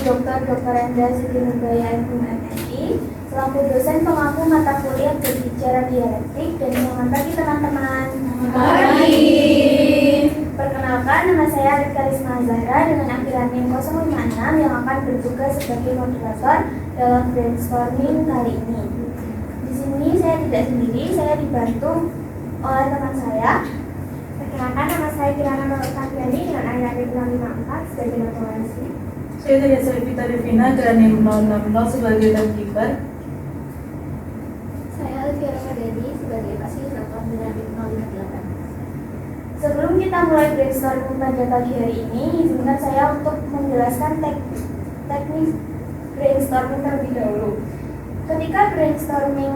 Dr. Enda Siti Nurbaya MSI selaku dosen pengampu mata kuliah berbicara dialektik dan selamat pagi teman-teman. Pagi. Perkenalkan, nama saya Rika Risma Zahra dengan akhiran NIM 056 yang akan bertugas sebagai moderator dalam brainstorming kali ini. Di sini saya tidak sendiri, saya dibantu oleh teman saya. Perkenalkan, nama saya Kirana Nur Safiani dengan akhiran NIM 054 sebagai moderasi. Saya dari Selvita Devina dengan NIM 060 sebagai timekeeper. Saya Elvira Madani sebagai fasilitator dengan NIM 058. Sebelum kita mulai brainstorming pada pagi hari ini, izinkan saya untuk menjelaskan teknik brainstorming terlebih dahulu. Ketika brainstorming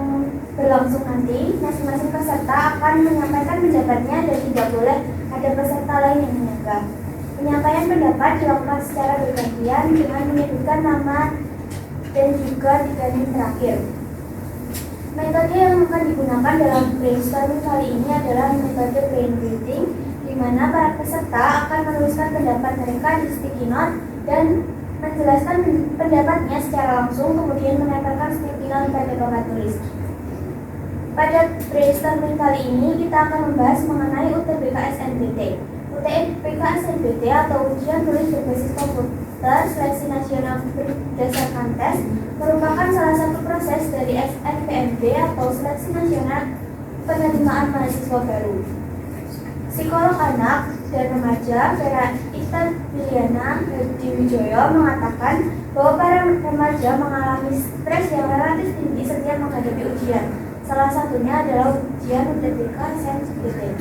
berlangsung nanti, masing-masing peserta akan menyampaikan pendapatnya dan tidak boleh ada peserta lain yang menyanggah. Penyampaian pendapat dilakukan secara bergantian dengan menyebutkan nama dan juga diganti terakhir. Metode yang akan digunakan dalam brainstorming kali ini adalah metode brainwriting, di mana para peserta akan menuliskan pendapat mereka di sticky note dan menjelaskan pendapatnya secara langsung, kemudian menempelkan sticky note pada papan tulis. Pada brainstorming kali ini kita akan membahas mengenai UTBK SNBT. UTBK SNBT atau ujian tulis berbasis komputer seleksi nasional berdasarkan tes merupakan salah satu proses dari SNPMB atau seleksi nasional penerimaan mahasiswa baru. Psikolog anak dan remaja Vera Ita Biliana Diwijoyo mengatakan bahwa para remaja mengalami stres yang relatif tinggi setiap menghadapi ujian. Salah satunya adalah ujian UTBK SNBT.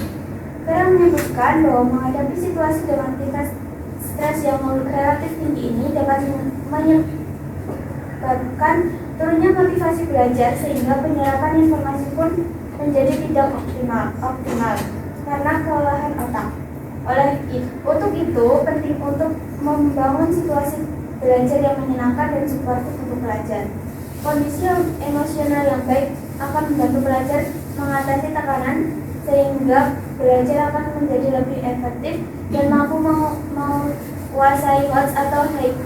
Vera menyebutkan bahwa menghadapi situasi dengan tingkat stres yang relatif tinggi ini dapat menyebabkan turunnya motivasi belajar sehingga penyerapan informasi pun menjadi tidak optimal karena kelelahan otak. Untuk itu penting untuk membangun situasi belajar yang menyenangkan dan suportif untuk pelajar. Kondisi emosional yang baik akan membantu pelajar mengatasi tekanan sehingga belajar akan menjadi lebih efektif dan mampu menguasai HOTS atau High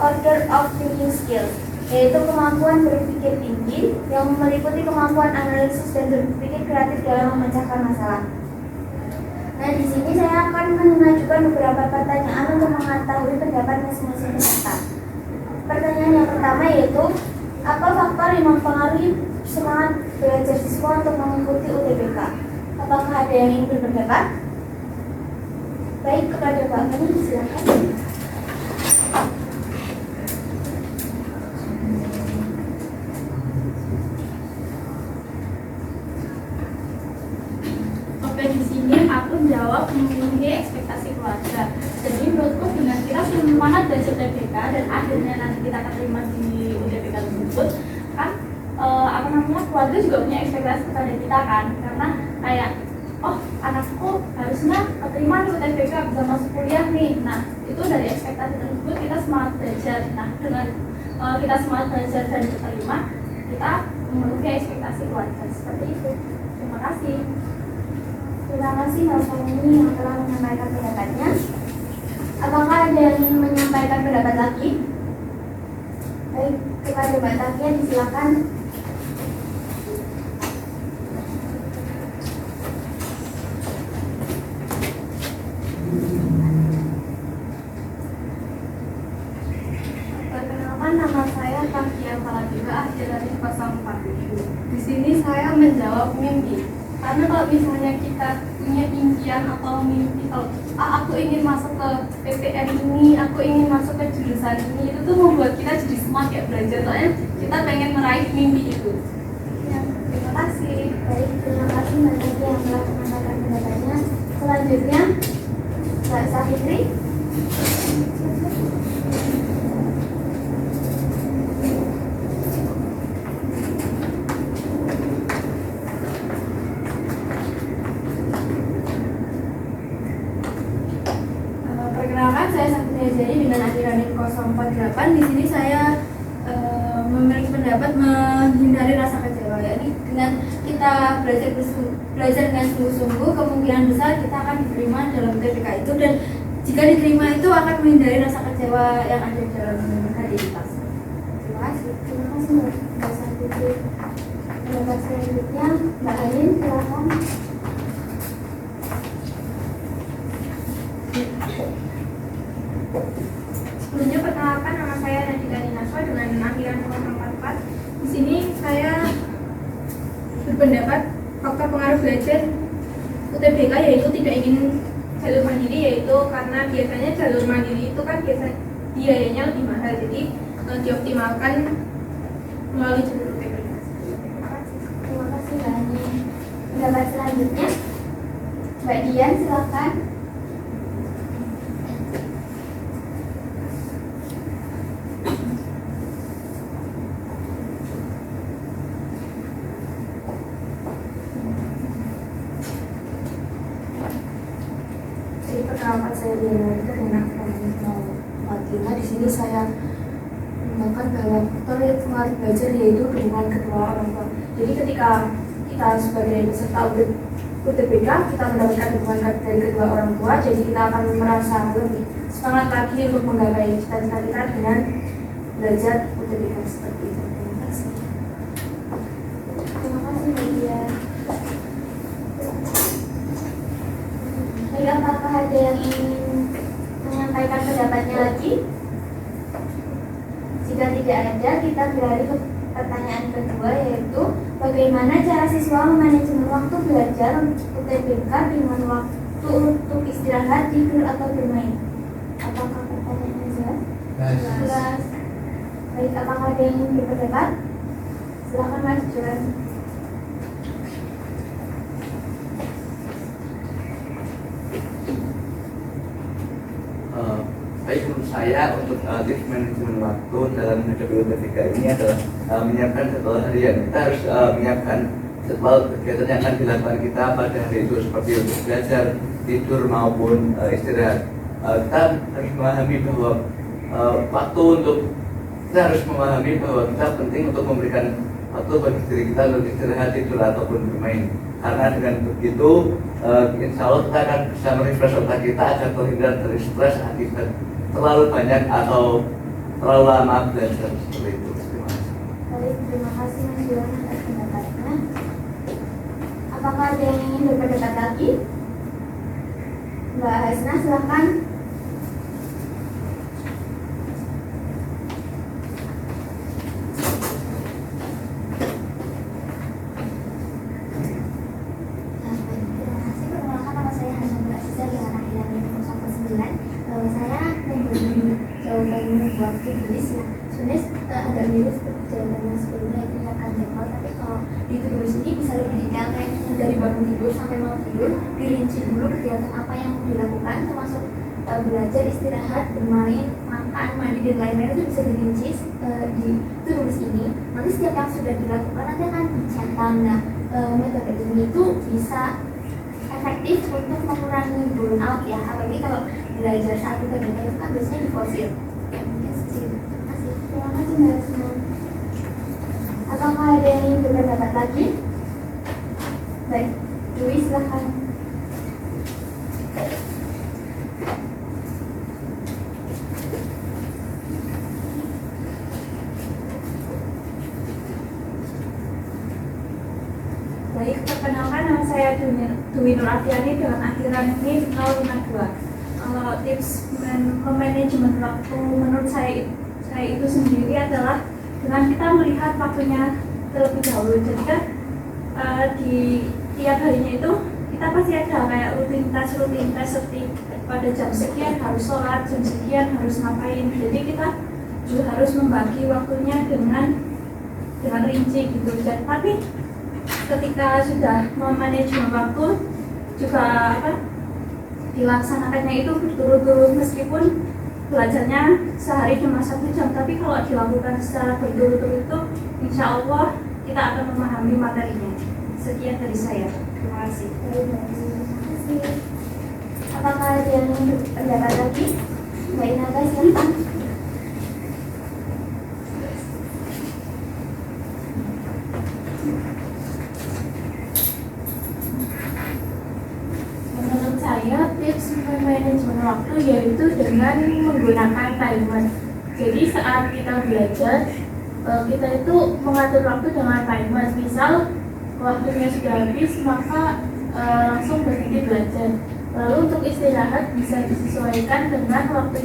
Order of Thinking Skills, yaitu kemampuan berpikir tinggi yang meliputi kemampuan analisis dan berpikir kreatif dalam memecahkan masalah. Nah, di sini saya akan mengajukan beberapa pertanyaan untuk mengetahui pendapat masing-masing peserta. Pertanyaan yang pertama yaitu, apa faktor yang mempengaruhi semangat belajar siswa untuk mengikuti UTBK? Apakah ada yang ingin berpendapat? Baik, kepada Pak Gani, silakan. Oke, di sini aku jawab memenuhi ekspektasi keluarga. Jadi menurutku dengan kita semangat belajar UTBK dan akhirnya nanti kita terima di UTBK tersebut, kan keluarga juga punya ekspektasi kepada kita kan, karena kayak anakku harusnya keterima di UTBK bisa masuk kuliah nih. Nah, itu dari ekspektasi tersebut kita semangat belajar. Nah, dengan kita semangat belajar dan diterima, kita memenuhi ekspektasi keluarga. Seperti itu. Terima kasih. Terima kasih Mas Fahmi yang telah menyampaikan pendapatnya. Apakah ada yang ingin menyampaikan pendapat lagi? Baik, kepada Mbak Tafia disilakan. Perkenalkan, nama saya Tafia Salatiga, akhir dari 047. Di sini saya menjawab mimpi. Karena kalau misalnya kita punya impian atau mimpi, kalau aku ingin masuk ke PTN ini, aku ingin masuk ke jurusan ini, itu tuh membuat kita jadi semangat belajar. Soalnya kita pengen meraih mimpi itu. Ya, terima kasih. Baik, terima kasih Mbak Tafia yang telah menyampaikan pendapatnya. Selanjutnya, Mbak Safitri. Perkenalkan, saya Safitri Azari dengan akhiran NIM 048. Di sini saya memiliki pendapat menghindari rasa kecewa, yakni dengan kita belajar dengan sungguh-sungguh, kemungkinan besar kita akan diterima dalam UTBK itu, dan jika diterima itu akan menghindari rasa kecewa yang ada dalam hari kita. Terima kasih Mbak Santi. Pendapat selanjutnya Mbak Ayin, silakan. Sebelumnya perkenalkan, nama saya Nadita Dinaswa dengan akhiran nomor 44. Di sini saya berpendapat faktor pengaruh belajar UTBK yaitu tidak ingin jalur mandiri, yaitu karena biasanya jalur mandiri itu kan biayanya lebih mahal, jadi dioptimalkan melalui jalur UTBK. Terima kasih Mbak Ayin. Pendapat selanjutnya Mbak Dian, silakan. Jadi perkenalkan, saya Diana itu dengan akhiran 45. Di sini saya mengatakan bahwa faktor yang pengaruh belajar yaitu dukungan kedua orang tua. Jadi ketika kita sebagai peserta UTBK kita mendapatkan dukungan dari kedua orang tua, jadi kita akan merasa lebih semangat lagi untuk menggapai cita-cita kita dengan belajar UTBK seperti itu. Terima kasih. Terima kasih Mbak Dian. Baik, apakah ada yang ingin menyampaikan pendapatnya lagi? Jika tidak ada, kita beralih ke pertanyaan kedua, yaitu bagaimana cara siswa memanajemen waktu belajar UTBK dengan waktu untuk istirahat, tidur, atau bermain? Apakah pertanyaannya jelas? Jelas. Baik, apakah ada yang ingin berpendapat? Silakan Mas Johan. Baik, menurut saya untuk tips manajemen waktu dalam menghadapi UTBK ini adalah menyiapkan jadwal harian. Kita harus menyiapkan jadwal kegiatan yang akan dilakukan kita pada hari itu, seperti untuk belajar, tidur maupun istirahat. Kita harus memahami bahwa kita harus memahami bahwa kita penting untuk memberikan waktu bagi diri kita untuk istirahat, tidur ataupun bermain. Karena dengan begitu, insya Allah kita akan bisa merefresh otak kita agar terhindar dari stres akibat terlalu banyak atau terlalu lama belajar seperti itu. Terima kasih. Baik, terima kasih Mas Johan atas pendapatnya. Apakah ada yang ingin berpendapat lagi? Mbak Hasna, silakan. Terima kasih. Perkenalkan, nama saya Hasna Aziza dengan akhiran 09. Saya memberi jawaban membuat tulis ya. Sebenarnya agak mirip seperti jawabannya sebelumnya, itu akan jadwal, tapi kalau di tulis ini bisa lebih detail, kayak dari bangun tidur sampai mau tidur dirinci dulu kegiatan apa yang mau dilakukan, termasuk belajar, istirahat, bermain, makan, mandi, dan lain-lain itu bisa dirinci di tulis ini. Nanti setiap yang sudah dilakukan nanti akan dicatat. Nah, metode ini itu bisa efektif untuk mengurangi burnout ya, apalagi kalau belajar saat UTBK itu kan biasanya diforsir. Terima kasih Mbak Asma. Apakah ada yang ingin berpendapat lagi? Baik, Dwi silahkan. Baik, perkenalkan, nama saya Dwi Nur Afiani dengan akhiran NIM 052. Kalau tips manajemen waktu menurut saya itu sendiri adalah dengan kita melihat waktunya terlebih dahulu. Jadi kan di tiap harinya itu kita pasti ada kayak rutinitas seperti pada jam sekian harus sholat, jam sekian harus ngapain. Jadi kita juga harus membagi waktunya dengan rinci gitu. Dan tapi ketika sudah memanajemen waktu juga dilaksanakannya itu berturut-turut, meskipun belajarnya sehari cuma 1 jam, tapi kalau dilakukan secara berturut-turut itu insya Allah kita akan memahami materinya. Sekian dari saya, terima kasih. Terima kasih. Apakah ada yang ingin berpendapat lagi? Mbak Inaga, silakan. Menurut saya tips manajemen waktu yaitu dengan menggunakan timer. Jadi saat kita belajar, kita itu mengatur waktu dengan timer. Misal waktunya sudah habis, maka langsung berhenti belajar. Lalu untuk istirahat bisa disesuaikan dengan waktu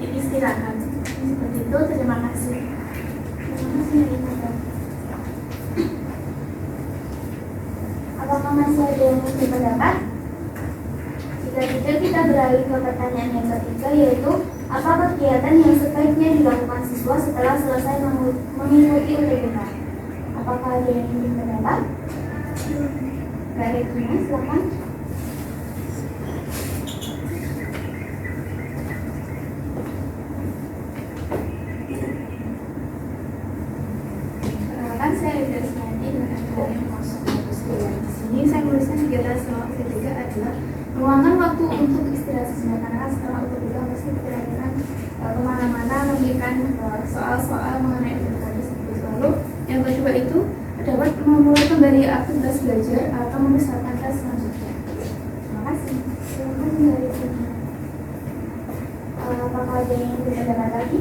istirahat. Seperti itu, terima kasih. Terima kasih Mbak. Apakah masih ada yang ingin berpendapat? Jika tidak, kita beralih ke pertanyaan yang ketiga, yaitu apa kegiatan yang sebaiknya dilakukan siswa setelah selesai mengikuti UTBK? Apakah ada yang ingin berpendapat? Mbak Regina, silakan. Perkenalkan, saya Rida Sinati dengan anggaran yang masuk di sini saya menuliskan kegiatan selama UTBK adalah meluangkan waktu untuk istirahat sejenak, karena setelah UTBK pasti kita akan kemana-mana memberikan soal-soal mengenai UTBK tersebut. Lalu yang kedua itu dapat memulai kembali aktivitas belajar atau membesarkan tes selanjutnya. Terima kasih. Terima kasih Mbak Regina. Apakah ada yang ingin berpendapat lagi?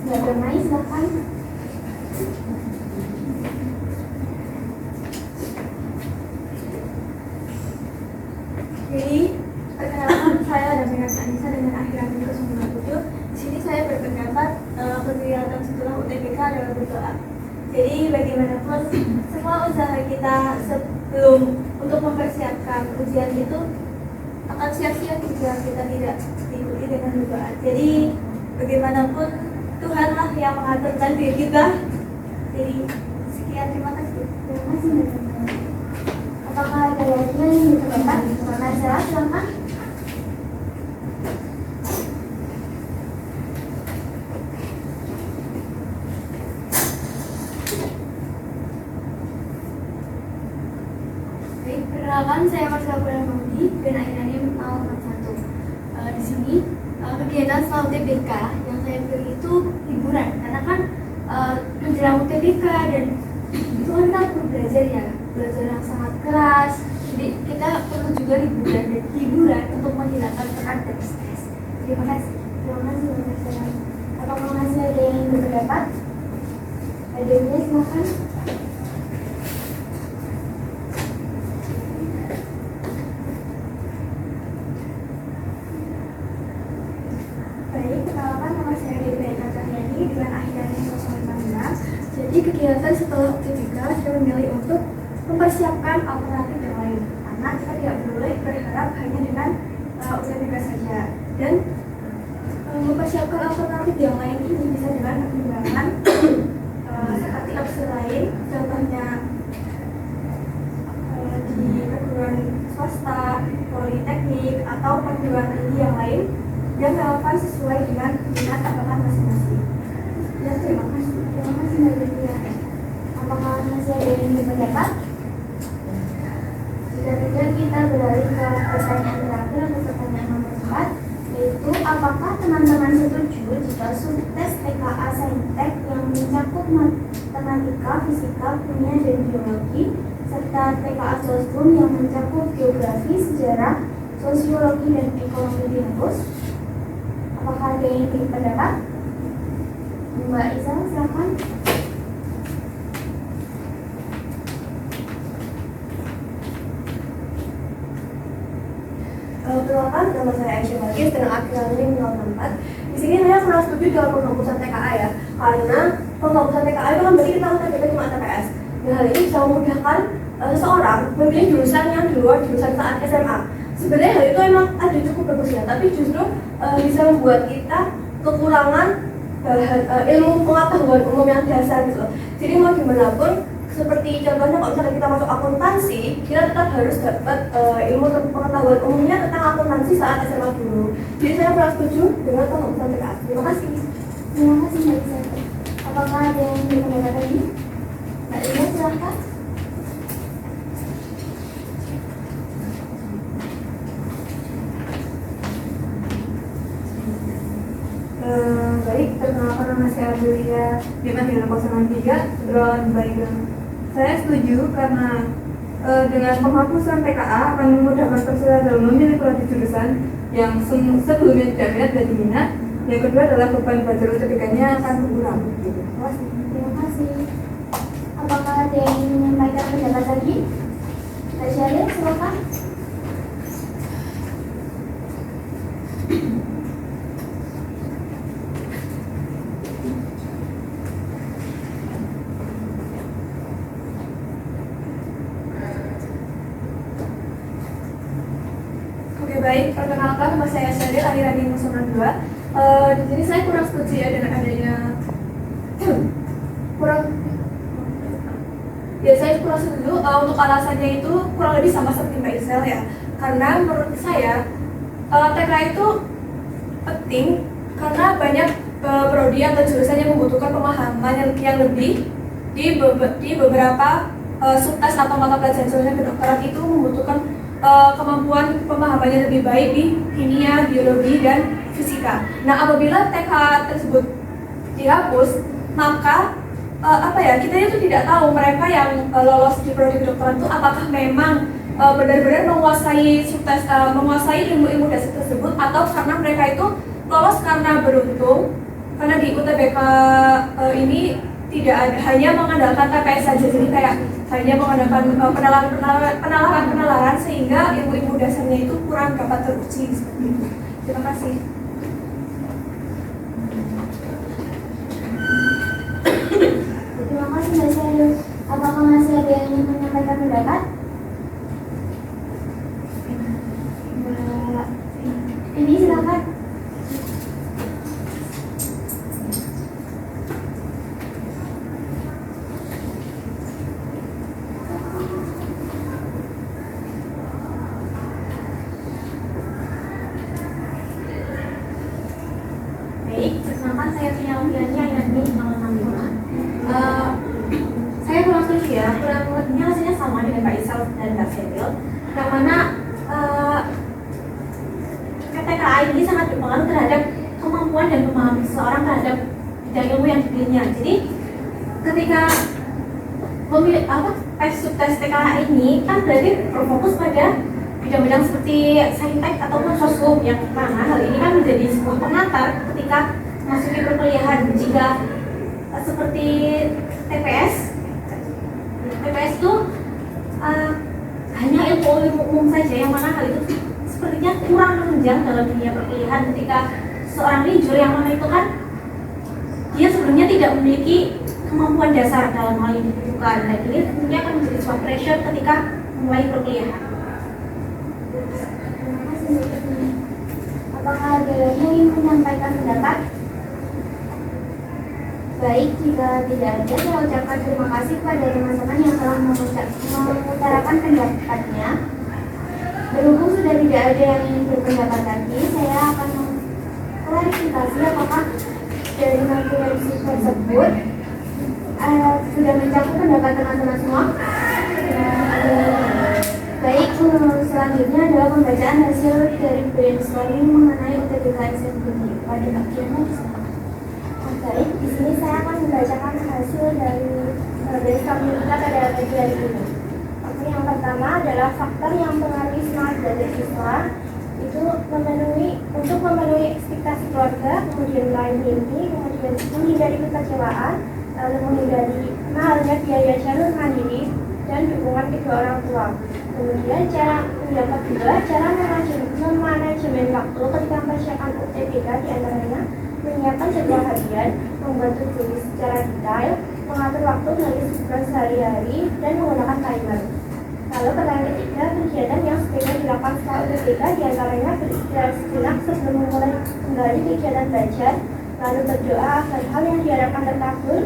Mbak Bermai, silakan. Jadi, perkenalkan saya Damina Anissa dengan akhiran ke-97. Di sini saya berpendapat kegiatan setelah UTBK adalah berdoa. Jadi, bagaimanapun semua usaha kita sebelum untuk mempersiapkan ujian itu akan sia-sia jika kita tidak diikuti dengan doa. Jadi, bagaimanapun Tuhanlah yang mengatur takdir kita. Jadi, sekian, terima kasih. Terima kasih Mbak Bermai. Apakah ada lagi yang ingin berpendapat? Marcella, silakan. Baik, perkenalkan saya Marcella Purnamaudi dan akhirnya ini 041. Di sini kegiatan setelah UTBK yang saya pilih itu hiburan, karena kan menjelang UTBK dan itu kan kita perlu belajar ya, belajar yang sangat keras. Jadi kita perlu juga hiburan untuk menghilangkan tekanan dan stres. Terima kasih. Terima kasih Mbak Marcella. Apakah masih ada yang ingin berpendapat? Ada yang silakan. Baik, perkenalkan nama saya Dewi Kacahyani dengan akhiran yang 015. Jadi kegiatan setelah UTBK saya memilih untuk mempersiapkan alternatif yang lain, karena kita tidak boleh berharap hanya dengan UTBK saja. Dan mempersiapkan alternatif yang lain ini bisa dengan pertimbangan seperti opsi lain, contohnya di perguruan swasta, politeknik, atau perguruan tinggi yang lain yang relevan sesuai dengan minat bakat masing-masing. Ya, terima kasih. Terima kasih Mbak Regina. Apakah masih ada yang ingin berpendapat? Jika tidak, kita beralih ke pertanyaan terakhir atau pertanyaan nomor 4, yaitu apakah teman-teman setuju jika subtes TKA Saintek yang mencakup matematika, fisika, kimia, dan biologi, serta TKA Sosbun yang mencakup geografi, sejarah, sosiologi, dan ekonomi dihapus? Apakah ada yang ingin berpendapat? Mbak Isa, silakan. Perkenalkan, nama saya Aisyah Bagis dengan akhiran NIM 064. Di sini saya kurang setuju dengan penghapusan TKA ya, karena penghapusan TKA itu kan berarti kita UTBK cuma TPS. Dan hal ini bisa memudahkan seseorang memilih jurusan yang di luar jurusan saat SMA. Sebenarnya hal itu emang ada cukup bagusnya, tapi justru bisa membuat kita kekurangan ilmu pengetahuan umum yang dasar gitu. Jadi mau gimana pun, seperti contohnya kalau misalnya kita masuk akuntansi, kita tetap harus dapat ilmu pengetahuan umumnya tentang akuntansi saat SMA dulu. Jadi saya kurang setuju dengan penghapusan TKA. Terima kasih. Terima kasih Mbak Isa. Apakah ada yang ingin berpendapat lagi? Mbak Ida, silakan. Baik, perkenalkan nama saya Adelia Bima dengan 003 background. Saya setuju karena dengan penghapusan TKA akan memudahkan peserta dalam memilih prodi jurusan yang sebelumnya tidak minat dan diminat. Yang kedua adalah beban belajar UTBK-nya akan berkurang. Gitu. Terima kasih. Apakah ada yang ingin menyampaikan pendapat lagi? Kak Syaril, silakan. Oke baik, perkenalkan nama saya Syaril Alirani Musona 2. Di sini saya kurang setuju ya dengan adanya saya kurang setuju untuk alasannya itu kurang lebih sama seperti Mbak Isel ya. Karena menurut saya TK itu penting karena banyak prodi atau jurusan yang membutuhkan pemahaman yang lebih di beberapa subtes atau mata pelajaran jurusan kedokteran itu membutuhkan kemampuan pemahaman yang lebih baik di kimia, biologi, dan fisika. Nah, apabila TK tersebut dihapus, maka kita itu tidak tahu mereka yang lolos di prodi kedokteran itu apakah memang benar-benar menguasai subtes, menguasai ilmu-ilmu dasar tersebut, atau karena mereka itu lolos karena beruntung, karena di UTBK ini tidak ada, hanya mengandalkan TPS saja, jadi kayak hanya mengandalkan penalaran sehingga ilmu-ilmu dasarnya itu kurang dapat teruji seperti itu. Terima kasih. Terima kasih Mbak Syaril. Apakah masih ada yang ingin menyampaikan pendapat? Ini silakan. Baik, perkenalkan saya Tina Lufiani Ainani 065. Saya kurang setuju ya, kurang lebihnya hasilnya sama dengan Mbak Isal dan Mbak Syaril, yang mana TKA ini sangat berpengaruh terhadap kemampuan dan pemahaman seseorang terhadap bidang ilmu yang dipilihnya. Jadi ketika memilih tes TKA ini kan berarti berfokus pada bidang-bidang seperti saintek ataupun sosum, yang mana hal ini kan menjadi sebuah pengantar ketika memasuki perkuliahan. Jika seperti TPS itu hanya ilmu umum saja, yang mana hal itu sepertinya kurang menunjang dalam dunia perkuliahan ketika seorang lijur, yang mana itu kan dia sebelumnya tidak memiliki kemampuan dasar dalam hal yang dibutuhkan, dan ini tentunya akan menjadi sebuah pressure ketika mulai perkuliahan. Apakah ada yang ingin menyampaikan pendapat? Baik, jika tidak ada, saya ucapkan terima kasih kepada teman-teman yang telah mengutarakan pendapatnya. Berhubung sudah tidak ada yang ingin berpendapat lagi, saya akan mengklarifikasi apakah dari materi tersebut sudah mencakup pendapat teman-teman semua. Baik, selanjutnya adalah pembacaan hasil dari brainstorming mengenai UTBK SMP pada bagiannya di sana. Baik, di sini saya akan membacakan hasil dari brainstorming kita pada bagian ini. Oke, yang pertama adalah faktor yang mempengaruhi semangat belajar siswa itu untuk memenuhi ekspektasi keluarga, kemudian meraih mimpi, kemudian menghindari kekecewaan, lalu menghindari mahalnya biaya jalur mandiri dan dukungan kedua orang tua. Kemudian yang kedua, cara memanajemen waktu ketika mempersiapkan UTBK, diantaranya menyiapkan jadwal harian, membuat tulis secara detail, mengatur waktu dari sehari-hari, dan menggunakan timer. Lalu pertanyaan ketiga, kegiatan yang sebaiknya dilakukan setelah UTBK, diantaranya beristirahat sejenak sebelum memulai kembali kegiatan belajar, lalu berdoa agar hal yang diharapkan terkabul,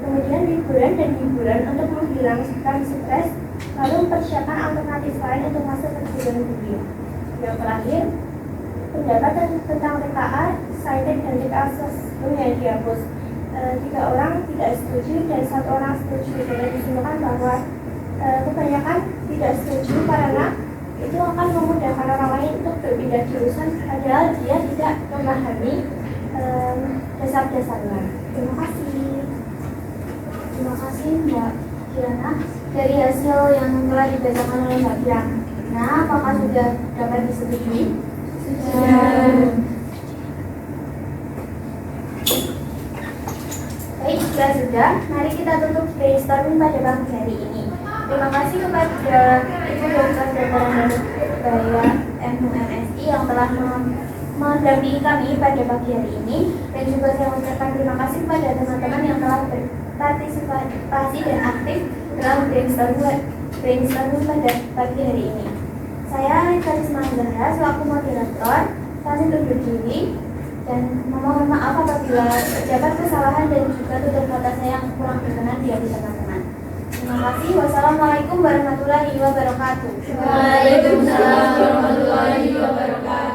kemudian liburan dan hiburan untuk menghilangkan stres, lalu mempersiapkan alternatif lain untuk masuk ke perguruan tinggi. Yang terakhir, pendapat tentang TKA, saintek dan TKA sosum yang dihapus. 3 orang tidak setuju dan 1 orang setuju. Dan disimpulkan bahwa kebanyakan tidak setuju karena itu akan memudahkan orang lain untuk berpindah jurusan, padahal dia tidak memahami dasar-dasarnya. Terima kasih. Terima kasih Mbak Diana. dari hasil yang telah dibacakan oleh Mbak Fiana, apakah sudah dapat disetujui? Sudah. Baik, jika sudah, mari kita tutup brainstorming pada pagi hari ini. Terima kasih kepada Ibu Dr. Dr. Baya MUMSI yang telah mendampingi kami pada pagi hari ini, dan juga saya mengucapkan terima kasih kepada teman-teman yang telah berpartisipasi dan aktif dalam brainstorming pada pagi hari ini. Saya Karisma Zahra selaku moderator, pamit undur diri dan memohon maaf apabila terdapat kesalahan dan juga tutur kata saya yang kurang berkenan di hati teman-teman. Terima kasih. Wassalamualaikum warahmatullahi wabarakatuh. Waalaikumsalam warahmatullahi wabarakatuh.